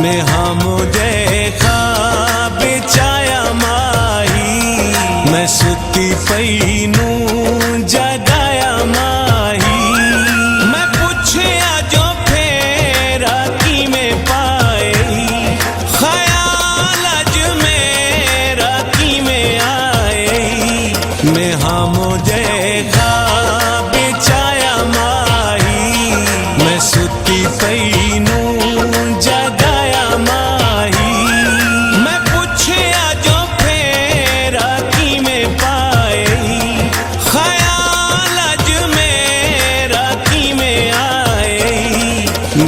में हम देखा बिछाया माही, मैं सुती पई नू जगाया माही। मैं पूछया जो फेरा की में पाए, ख्याल अज मेरा की में आए। मैं हम देखा बिछाया माही, मैं सुती पई नू जगाया माही। मैं पूछया जो फेरा की में पाए, ख्याल अज मेरा की में आए।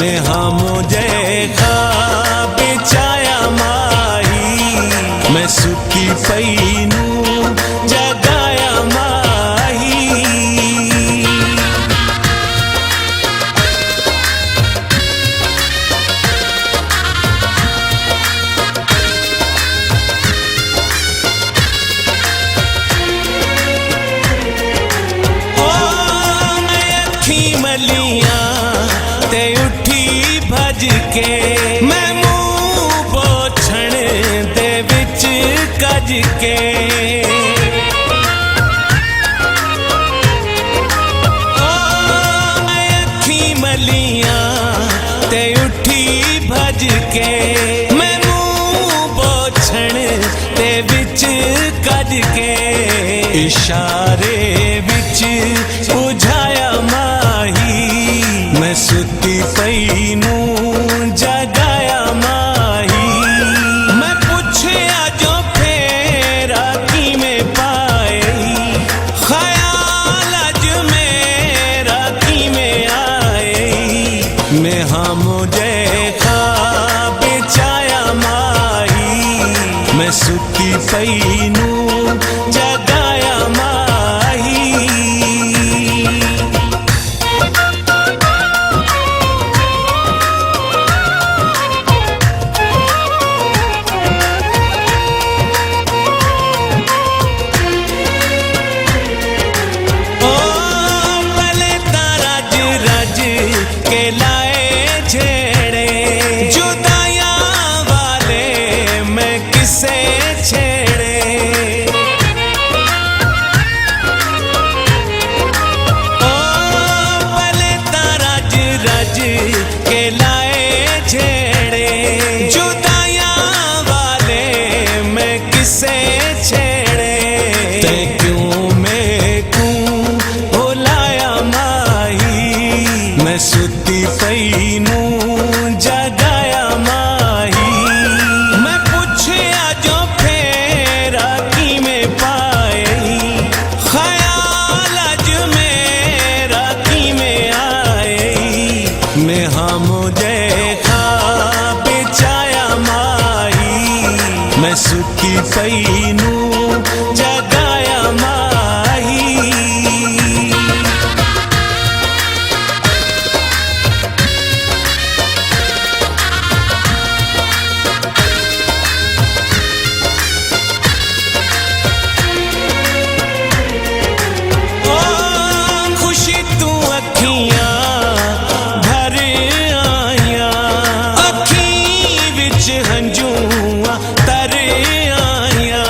मैं हम देखा बिछाया माही, मैं सुती पई नू जगाया माही। मलियां ते उठी भज के, मैं मुंह पोछण दे विच कज के। मैं अखी मलियां ते उठी भज के, मैं मुंह पोछण दे विच कज के। इशारे विच बुझाया माही, मैं सुती पई नू जगाया माही। मैं पूछया जो फेरा की में पाए, ख्याल अज मेरा की में आए। मैं हम देखा बिछाया माही, मैं सुती पई नू जगाया माही। के लाए छेड़े जुदाइयां वाले, मैं किसे छेड़े। ओ भले तारा रज के लाए छेड़े जुदाइयां वाले, मैं किसे छेड़े। ते क्यों मैं क्यों भुलाया माही, मैं सुती पई नू जगाया माही। मैं पूछया जो फेरा की में पाए, ख्याल अज मेरा की में आए। मैं हम देखा बिछाया माही, मैं सुती पई नू जगाया माही। हंजुआ तर आया,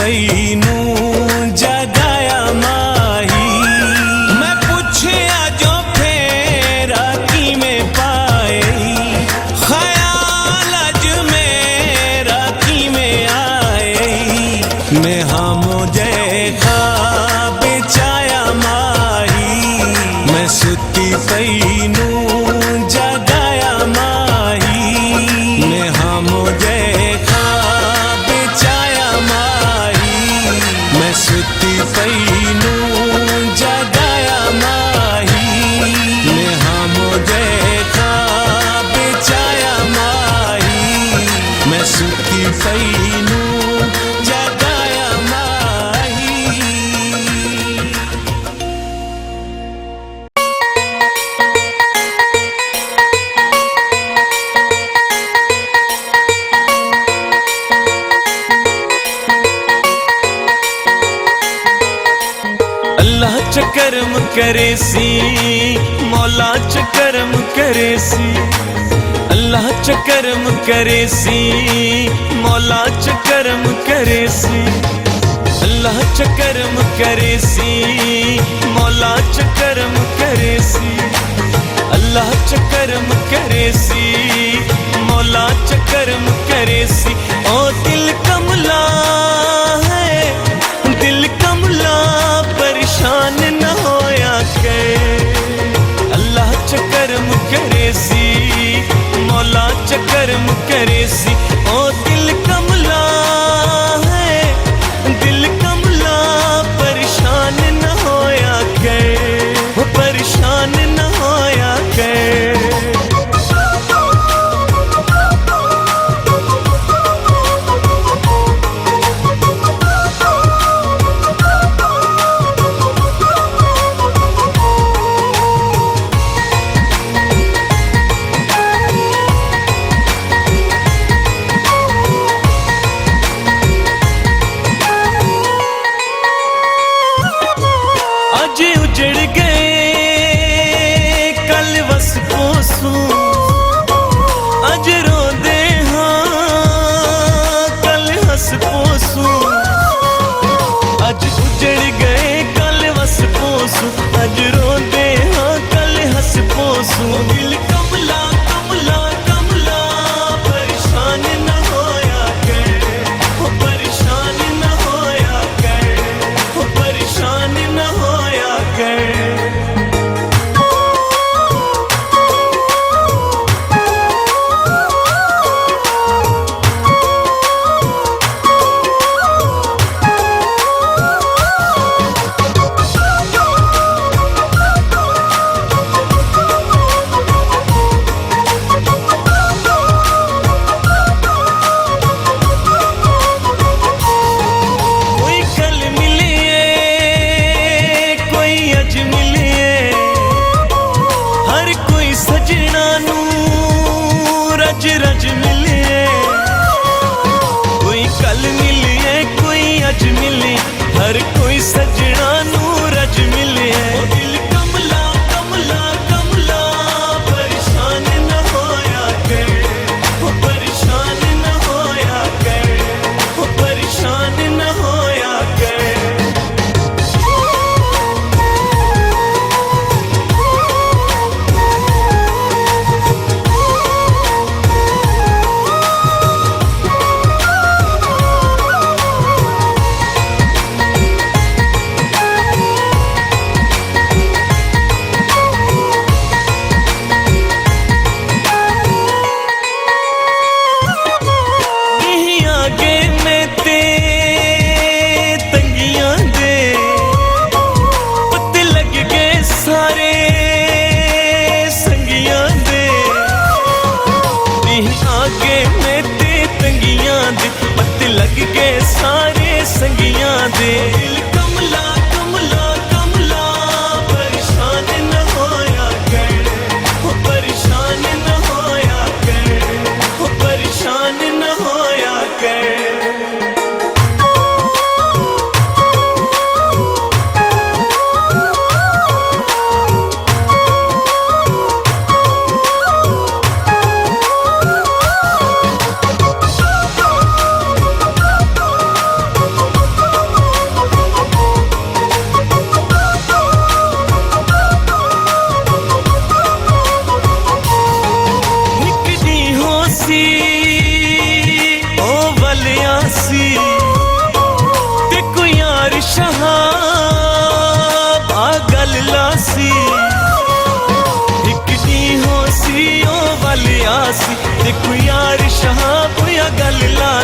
पई नू जगाया माही। मैं पूछया जो फेरा की में पाए, ख्याल अज मेरा की में आए। मैं हमो जैखा बेचाया माही, मैं सुती पई नू जगाया माही। मैं हमो जैखा बेचाया माही, मैं सुती पई नू जगाया माही। मैं हमो जैखा बेचाया माही, मैं सुती पई नू जगाया माही। अल्लाह च करम करे सी, मौला च करम करे सी। अल्लाह च करम करे सी, मौला च करम करे सी। अल्लाह च करम करे सी, मौला च करम करे सी। अल्लाह च करम करे सी, मौला च करम करे सी। ओ दिल कमला है, दिल कमला परेशान न होया कर। अल्लाह च करम करे सी, मौला च करम करे सी। ओ दिल कमला है, दिल कमला परेशान न होया कर, परेशान न होया कर।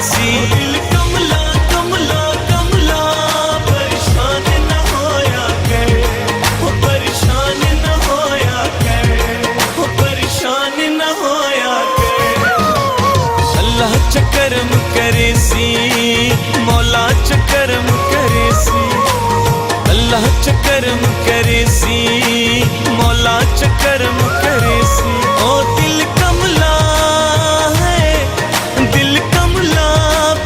सी। दिल कमला कमला कमला परेशान न होया कर, वो परेशान न होया कर, वो परेशान न होया कर। अल्लाह च करम करे सी, मौला च करम करे सी। अल्लाह च करम करे सी, मौला च करम करे सी। ओ दिल कमला है, दिल कमला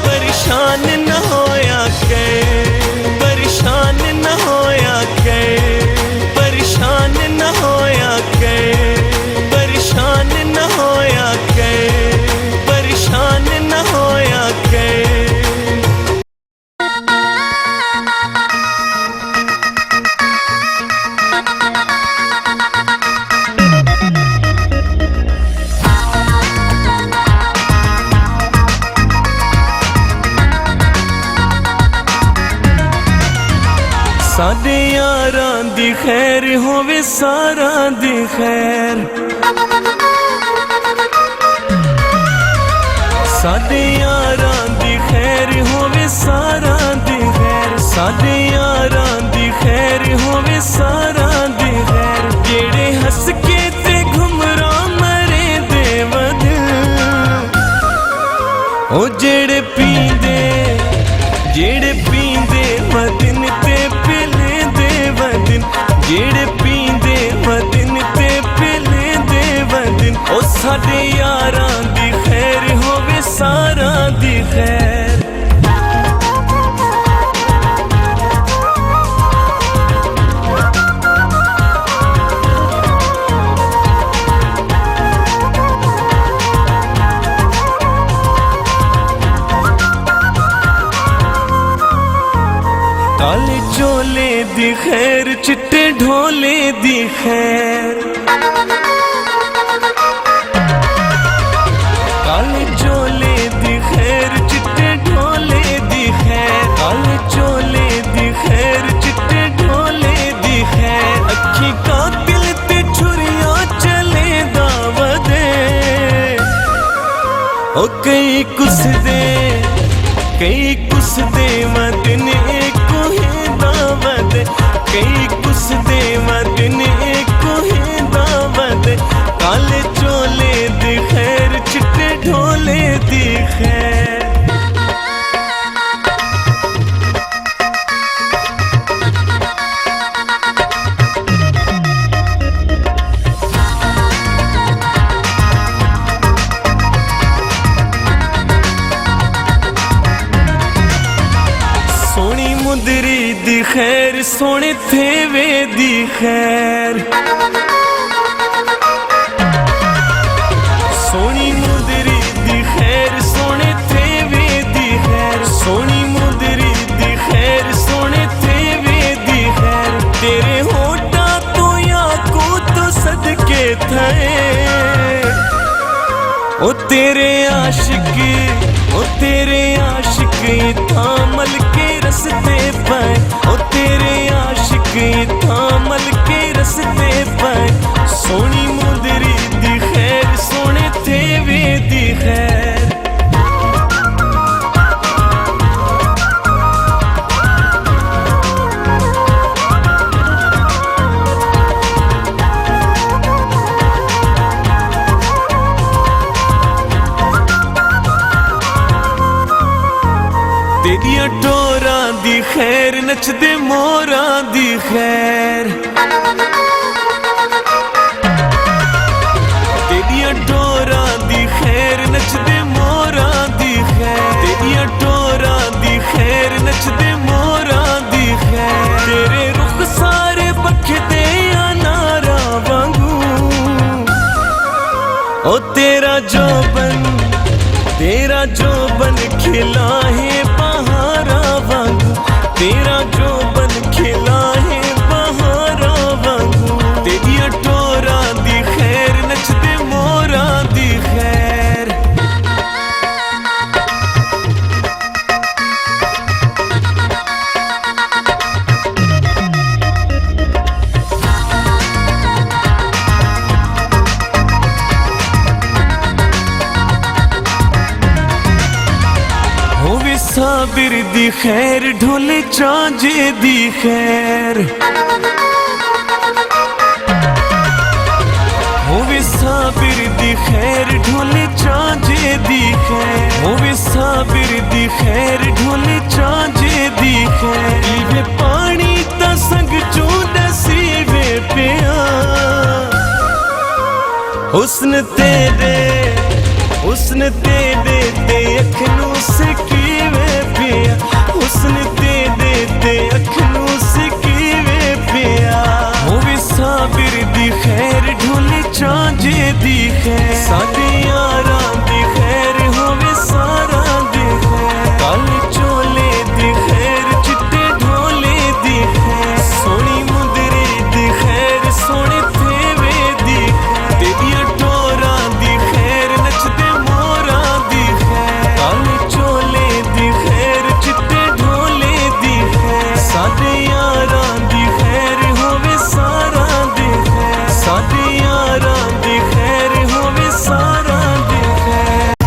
परेशान न होया कर, परेशान न होया कर, परेशान न होया कर, परेशान न होया कर, परेशान न होया कर। साडे यारां दी खैर होवे सारा दी खैर, साडे यारां दी खैर होवे सारा दी खैर, साडे यारां दी खैर होवे सारा दी खैर। जेड़े हस के ते घुमरा मरे दे वदिल, ओ जेड़े पींदे मदिन ते पिले दे वदिन, जेड़े पींदे मदिन ते पिले दे वदिन। ओ साडे यारां दी खैर होवे सारा दी खैर। काले चोले दी खैर, चिट्टे ढोले दी खैर, काले चोले दी खैर, चिट्टे ढोले दी खैर, काले चोले दी खैर, चिट्टे ढोले दी खैर। अखी कातिल ते छुरियां चले दावदे, ओ कई कुसदे मदिन एको ही दावत, कई कुसदे मदिन एको ही दावत। काले चोले दी खैर, चिट्टे ढोले दी खैर। सोनी मुंदरी दी खैर, सोने थेवे दी खैर, सोनी मुंदरी दी खैर, सोने थेवे दी खैर, सोनी मुंदरी दी खैर, सोने थेवे दी खैर। तेरे होठा तो या को तो सदके थे, ओ तेरे आशिक, ओ तेरे आशिक थामल के रस्ते पर, ओ तेरे आशिक थामल के रस्ते पर। सोनी मुंदरी दी खैर, सोने थेवे दी खैर। तेरिया टोरा दी खैर, नचदे मोरा दी खैर, तेरिया टोरा दी खैर, नचदे मोरा दी खैर, तेरिया टोरा दी खैर, नचदे मोरा दी खैर। तेरे रुख सारे बखदे अनारा वांगू, ओ तेरा जोबन खिला है बहारा वांगू, तेरा जोबन खिला है बहारा वांगू। तेरिया टोरा दी खैर, नचदे मोरा दी खैर। साबिर दी खैर ढोले चांजे दी खैर होवे साबिर दी खैर ढोले चांजे दी खैर होवे साबिर दी खैर ढोले चांजे दी खैर इवे पानी ता संग चूंदा सीवे पिया हुस्न तेरे ते